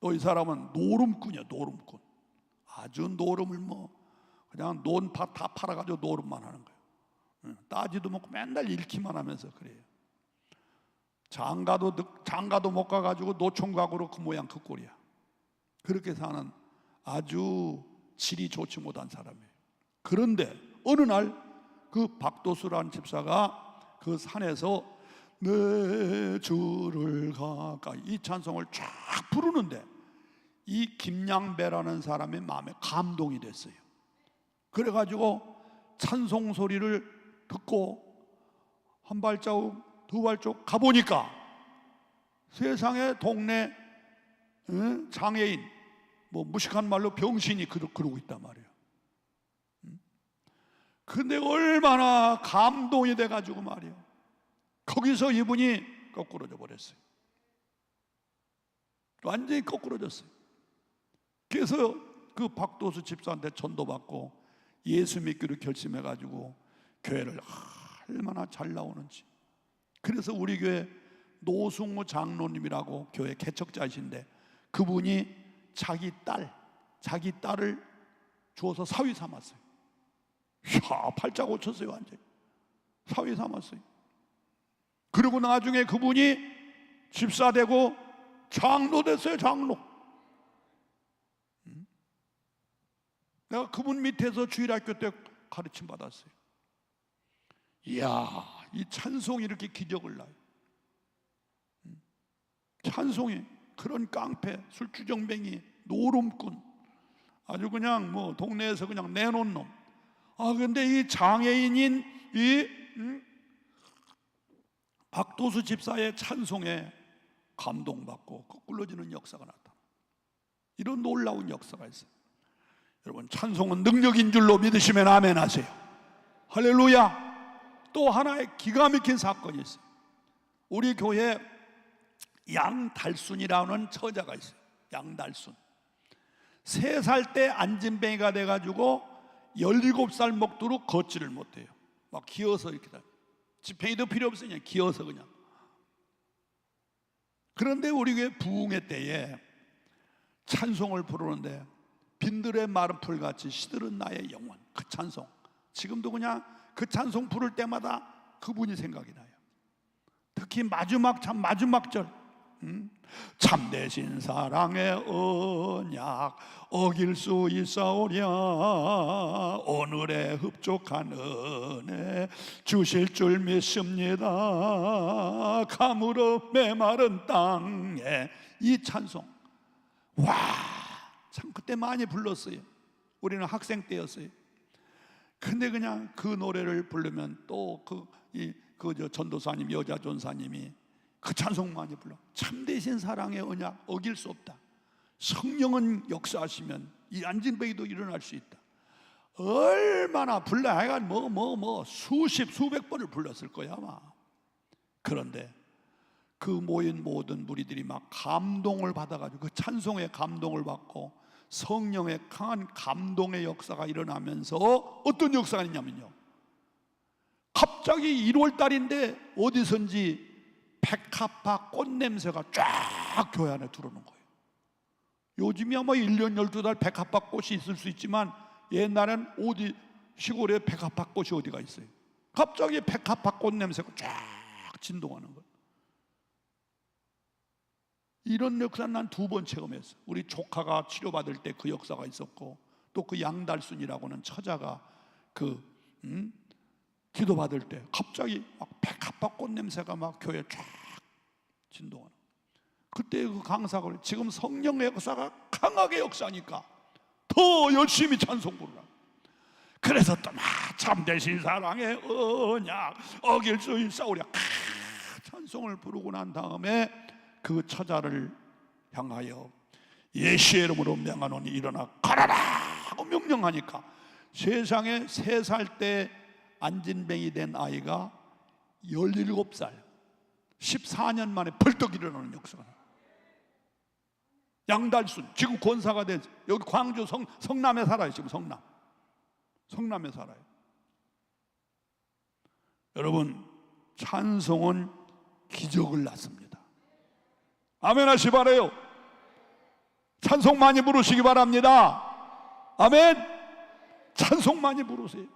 또 이 사람은 노름꾼이야. 노름꾼. 아주 노름을 그냥 논밭 다 팔아가지고 노름만 하는 거예요. 따지도 먹고 맨날 읽기만 하면서 그래요. 장가도 못 가가지고 노총각으로 그 모양 그 꼴이야. 그렇게 사는 아주 질이 좋지 못한 사람이에요. 그런데 어느 날 그 박도수라는 집사가 그 산에서 내 주를 가까이 이 찬송을 쫙 부르는데 이 김양배라는 사람의 마음에 감동이 됐어요. 그래가지고 찬송 소리를 듣고 한 발자국 두 발자국 가보니까 세상에 동네 장애인 무식한 말로 병신이 그러고 있단 말이에요. 근데 얼마나 감동이 돼가지고 말이에요. 거기서 이분이 거꾸로져 버렸어요. 완전히 거꾸로졌어요. 그래서 그 박도수 집사한테 전도받고 예수 믿기로 결심해가지고 교회를 얼마나 잘 나오는지. 그래서 우리 교회 노승우 장로님이라고 교회 개척자이신데 그분이 자기 딸을 주어서 사위 삼았어요. 이야, 팔자 고쳤어요. 완전히 사위 삼았어요. 그리고 나중에 그분이 집사 되고 장로 됐어요. 장로. 내가 그분 밑에서 주일학교 때 가르침 받았어요. 이야, 이 찬송이 이렇게 기적을 나요. 찬송이 그런 깡패, 술주정뱅이, 노름꾼, 아주 그냥 동네에서 그냥 내놓은 놈. 근데 이 장애인인 이 박도수 집사의 찬송에 감동받고 거꾸로지는 역사가 나타나. 이런 놀라운 역사가 있어요. 여러분, 찬송은 능력인 줄로 믿으시면 아멘 하세요. 할렐루야. 또 하나의 기가 막힌 사건이 있어요. 우리 교회에 양달순이라는 처자가 있어요. 양달순. 3살 때 안진뱅이가 돼가지고 17살 먹도록 걷지를 못해요. 막 기어서 이렇게 다. 지팡이도 필요 없어요. 그냥 기어서 그냥. 그런데 우리 교회 부흥회 때에 찬송을 부르는데 빈들의 마른 풀같이 시들은 나의 영혼, 그 찬송. 지금도 그냥 그 찬송 부를 때마다 그분이 생각이 나요. 특히 마지막 절 참되신 사랑의 언약 어길 수 있사오랴 오늘의 흡족한 은혜 주실 줄 믿습니다. 가물어 메마른 땅에 이 찬송, 와, 참 그때 많이 불렀어요. 우리는 학생 때였어요. 근데 그냥 그 노래를 부르면 또 저 전도사님, 여자 전사님이 그 찬송 많이 불러. 참되신 사랑의 언약 어길 수 없다. 성령은 역사하시면 이 안진뱅이도 일어날 수 있다. 얼마나 불러. 하여간 수백 번을 불렀을 거야 아마. 그런데 그 모인 모든 무리들이 막 감동을 받아가지고 그 찬송에 감동을 받고 성령의 강한 감동의 역사가 일어나면서 어떤 역사가 있냐면요, 갑자기 1월 달인데 어디선지 백합화 꽃냄새가 쫙 교회 안에 들어오는 거예요. 요즘이야 1년 12달 백합화 꽃이 있을 수 있지만 옛날엔 어디 시골에 백합화 꽃이 어디가 있어요. 갑자기 백합화 꽃냄새가 쫙 진동하는 거예요. 이런 역사는 난 2번 체험했어요. 우리 조카가 치료받을 때 그 역사가 있었고 또 그 양달순이라고는 처자가 기도받을 때 갑자기 막 백합꽃 냄새가 막 교회에 쫙 진동하는. 그때 그 강사가 그래, 지금 성령의 역사가 강하게 역사하니까 더 열심히 찬송 부르라. 그래서 또 막 참되신 사랑의 언약 어길 수 있사오랴 찬송을 부르고 난 다음에 그 처자를 향하여 예수의 이름으로 명하노니 일어나 가라라 하고 명령하니까 세상에 3살 때 안진뱅이 된 아이가 17살 14년 만에 벌떡 일어나는 역사가. 양달순 지금 권사가 되지. 여기 광주 성남에 살아요. 지금 성남에 살아요. 여러분, 찬송은 기적을 낳습니다. 아멘 하시 바라요. 찬송 많이 부르시기 바랍니다. 아멘. 찬송 많이 부르세요.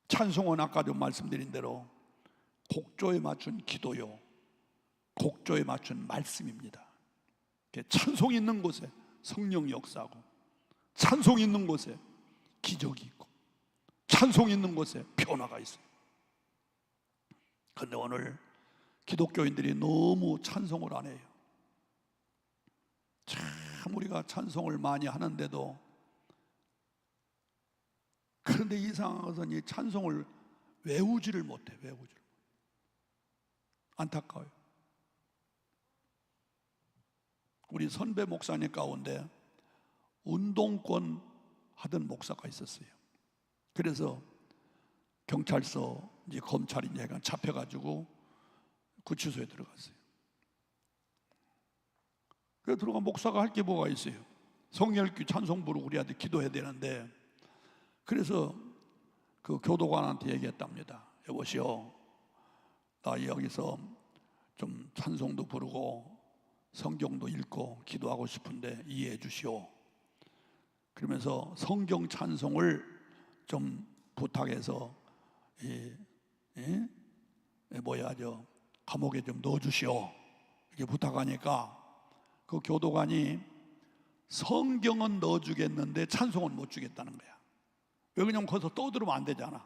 찬송은 아까 좀 말씀드린 대로 곡조에 맞춘 기도요, 곡조에 맞춘 말씀입니다. 찬송 있는 곳에 성령이 역사하고, 찬송 있는 곳에 기적이 있고, 찬송 있는 곳에 변화가 있어요. 그런데 오늘 기독교인들이 너무 찬송을 안 해요. 참 우리가 찬송을 많이 하는데도, 그런데 이상한 것은 이 찬송을 외우지를 못해. 안타까워요. 우리 선배 목사님 가운데 운동권 하던 목사가 있었어요. 그래서 경찰서 이제 검찰이 약간 잡혀가지고 구치소에 들어갔어요. 그래 들어가 목사가 할 게 뭐가 있어요? 성결기 찬송 부르고 우리한테 기도해야 되는데, 그래서 그 교도관한테 얘기했답니다. 여보시오, 나 여기서 좀 찬송도 부르고 성경도 읽고 기도하고 싶은데 이해해 주시오. 그러면서 성경 찬송을 좀 부탁해서 감옥에 좀 넣어주시오. 이렇게 부탁하니까 그 교도관이 성경은 넣어주겠는데 찬송은 못 주겠다는 거야. 왜 그러냐면 거기서 떠들으면 안 되잖아.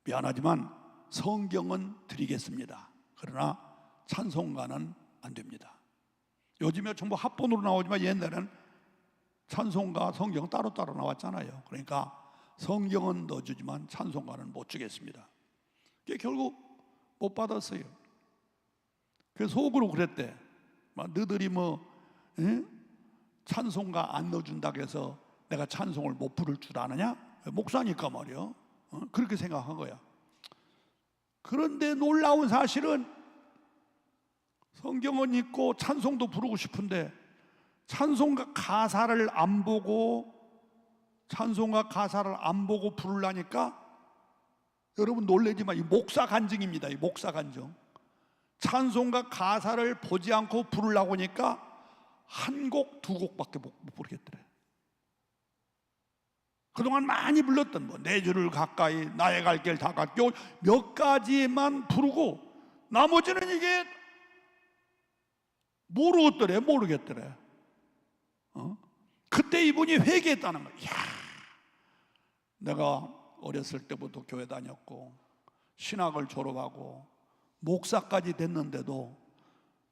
미안하지만 성경은 드리겠습니다. 그러나 찬송가는 안 됩니다. 요즘에 전부 합본으로 나오지만 옛날에는 찬송가 성경 따로따로 나왔잖아요. 그러니까 성경은 넣어주지만 찬송가는 못 주겠습니다. 결국 못 받았어요. 그래서 속으로 그랬대. 너희들이 찬송가 안 넣어준다고 해서 내가 찬송을 못 부를 줄 아느냐? 목사니까 말이야. 그렇게 생각한 거야. 그런데 놀라운 사실은 성경은 읽고 찬송도 부르고 싶은데 찬송가 가사를 안 보고 부르려니까, 여러분 놀라지만 이 목사 간증입니다. 이 목사 간증. 찬송가 가사를 보지 않고 부르려고 하니까 한 곡, 두 곡밖에 못 부르겠더래. 그동안 많이 불렀던 내 주를 가까이, 나의 갈 길 다 갈게 몇 가지만 부르고 나머지는 이게 모르겠더래. 그때 이분이 회개했다는 거야. 내가 어렸을 때부터 교회 다녔고 신학을 졸업하고 목사까지 됐는데도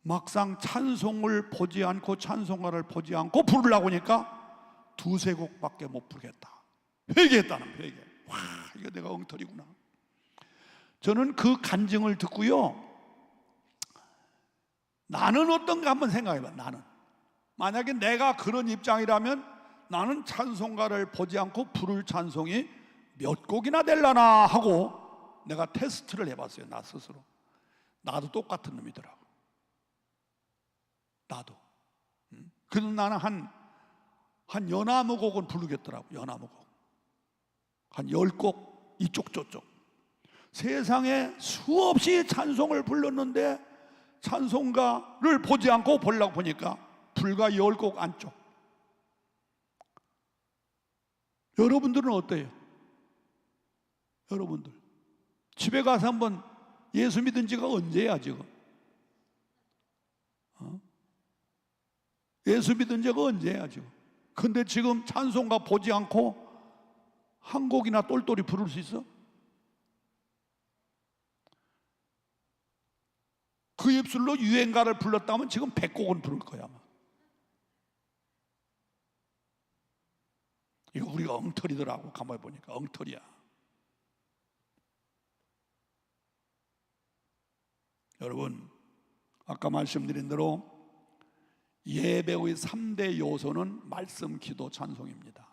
막상 찬송을 보지 않고 찬송가를 보지 않고 부르려고 하니까 두세 곡밖에 못 부르겠다. 회개했다는 거야. 회개. 와, 이거 내가 엉터리구나. 저는 그 간증을 듣고요, 나는 어떤가 한번 생각해봐. 나는 만약에 내가 그런 입장이라면 나는 찬송가를 보지 않고 부를 찬송이 몇 곡이나 될라나 하고 내가 테스트를 해봤어요. 나 스스로. 나도 똑같은 놈이더라고. 나도. 그래서 나는 한 연암의 곡은 부르겠더라고. 연암의 곡 한 10곡 이쪽 저쪽. 세상에 수없이 찬송을 불렀는데 찬송가를 보지 않고 보려고 보니까 불과 10곡 안쪽. 여러분들은 어때요? 여러분들 집에 가서 한번 예수 믿은 지가 언제야 지금? 예수 믿은 지가 언제야 지금? 근데 지금 찬송가 보지 않고 한 곡이나 똘똘이 부를 수 있어? 그 입술로 유행가를 불렀다면 지금 100곡은 부를 거야 아마. 이거 우리가 엉터리더라고. 가만히 보니까 엉터리야. 여러분, 아까 말씀드린 대로 예배의 3대 요소는 말씀, 기도, 찬송입니다.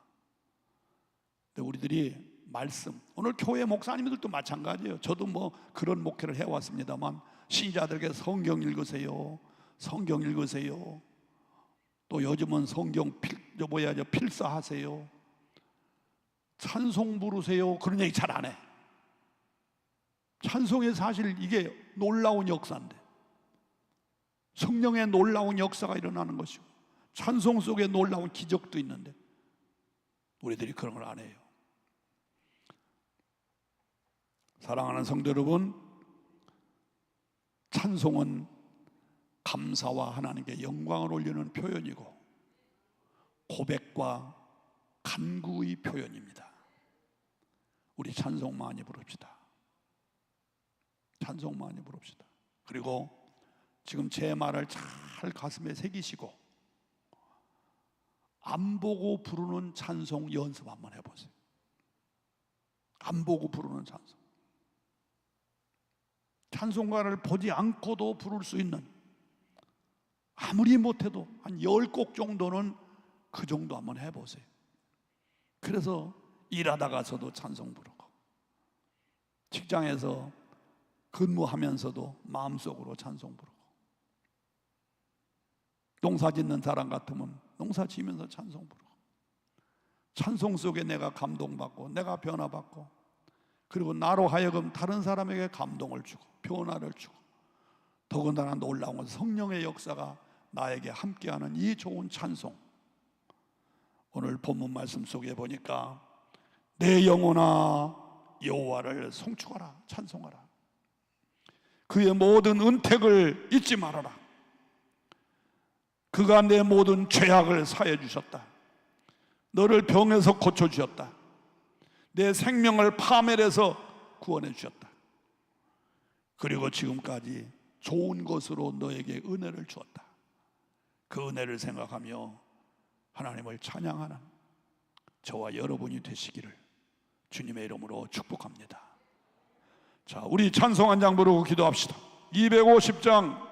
근데 우리들이 말씀, 오늘 교회 목사님들도 마찬가지예요. 저도 뭐 그런 목회를 해왔습니다만 신자들에게 성경 읽으세요, 성경 읽으세요. 또 요즘은 성경 필사하세요, 찬송 부르세요. 그런 얘기 잘 안 해. 찬송이 사실 이게 놀라운 역사인데, 성령의 놀라운 역사가 일어나는 것이고 찬송 속에 놀라운 기적도 있는데 우리들이 그런 걸 안 해요. 사랑하는 성도 여러분, 찬송은 감사와 하나님께 영광을 올리는 표현이고 고백과 간구의 표현입니다. 우리 찬송 많이 부릅시다. 찬송 많이 부릅시다. 그리고 지금 제 말을 잘 가슴에 새기시고 안 보고 부르는 찬송 연습 한번 해보세요. 안 보고 부르는 찬송. 찬송가를 보지 않고도 부를 수 있는, 아무리 못해도 한 10곡 정도는 그 정도 한번 해보세요. 그래서 일하다가서도 찬송 부르고 직장에서 근무하면서도 마음속으로 찬송 부르고 농사 짓는 사람 같으면 농사 지으면서 찬송 부르고 찬송 속에 내가 감동받고 내가 변화받고 그리고 나로 하여금 다른 사람에게 감동을 주고 변화를 주고 더군다나 놀라운 것은 성령의 역사가 나에게 함께하는 이 좋은 찬송. 오늘 본문 말씀 속에 보니까 내 영혼아 여호와를 송축하라, 찬송하라. 그의 모든 은택을 잊지 말아라. 그가 내 모든 죄악을 사해 주셨다. 너를 병에서 고쳐 주셨다. 내 생명을 파멸해서 구원해 주셨다. 그리고 지금까지 좋은 것으로 너에게 은혜를 주었다. 그 은혜를 생각하며 하나님을 찬양하는 저와 여러분이 되시기를 주님의 이름으로 축복합니다. 자, 우리 찬송 한 장 부르고 기도합시다. 250장